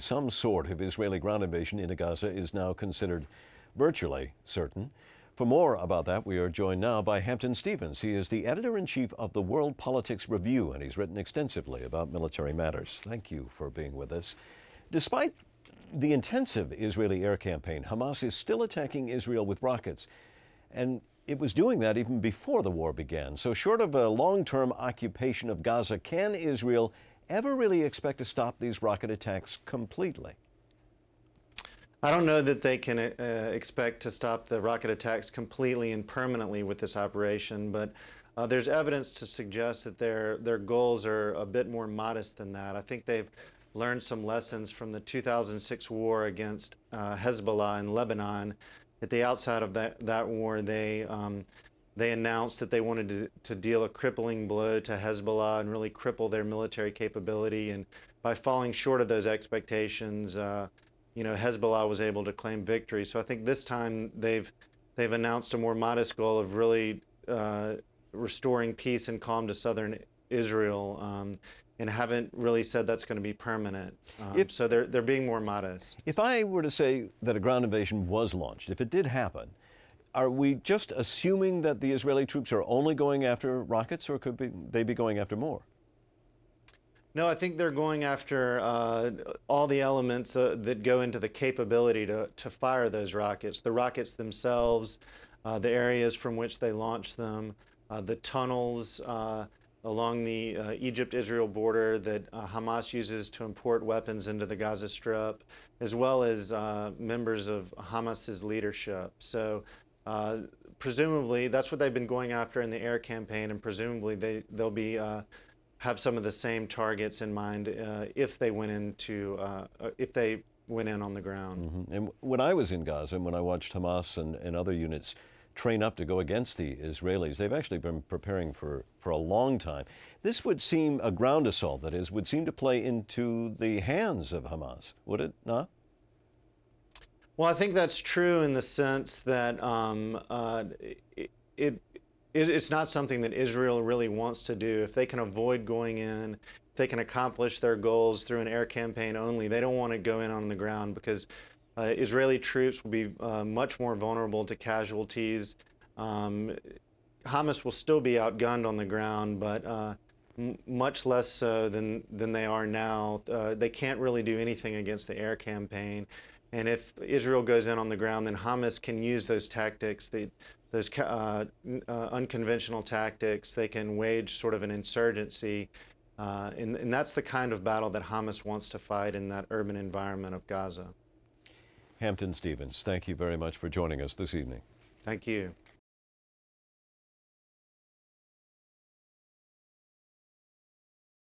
Some sort of Israeli ground invasion into Gaza is now considered virtually certain. For more about that, we are joined now by Hampton Stephens. He is the editor-in-chief of the World Politics Review, and he's written extensively about military matters. Thank you for being with us. Despite the intensive Israeli air campaign, Hamas is still attacking Israel with rockets, and it was doing that even before the war began. So short of a long-term occupation of Gaza, can Israel ever really expect to stop these rocket attacks completely? I don't know that they can expect to stop the rocket attacks completely and permanently with this operation, but there's evidence to suggest that their goals are a bit more modest than that. I think they've learned some lessons from the 2006 war against Hezbollah in Lebanon. At the outset of that war, they announced that they wanted to deal a crippling blow to Hezbollah and really cripple their military capability. And by falling short of those expectations, Hezbollah was able to claim victory. So I think this time they've announced a more modest goal of really restoring peace and calm to southern Israel, and haven't really said that's going to be permanent. So they're being more modest. If I were to say that a ground invasion was launched, if it did happen, are we just assuming that the Israeli troops are only going after rockets, or could they be going after more? No, I think they're going after all the elements that go into the capability to fire those rockets. The rockets themselves, the areas from which they launch them, the tunnels along the Egypt-Israel border that Hamas uses to import weapons into the Gaza Strip, as well as members of Hamas's leadership. So presumably that's what they've been going after in the air campaign, and presumably they'll be have some of the same targets in mind if they went in on the ground. Mm-hmm. And when I was in Gaza, and when I watched Hamas and other units train up to go against the Israelis, they've actually been preparing for a long time. This would seem, a ground assault that is, would seem to play into the hands of Hamas, would it not? Well, I think that's true in the sense that it's not something that Israel really wants to do. If they can avoid going in, if they can accomplish their goals through an air campaign only, they don't want to go in on the ground, because Israeli troops will be much more vulnerable to casualties. Hamas will still be outgunned on the ground, but much less so than they are now. They can't really do anything against the air campaign. And if Israel goes in on the ground, then Hamas can use those tactics, those unconventional tactics. They can wage sort of an insurgency. And that's the kind of battle that Hamas wants to fight in that urban environment of Gaza. Hampton Stephens, thank you very much for joining us this evening. Thank you.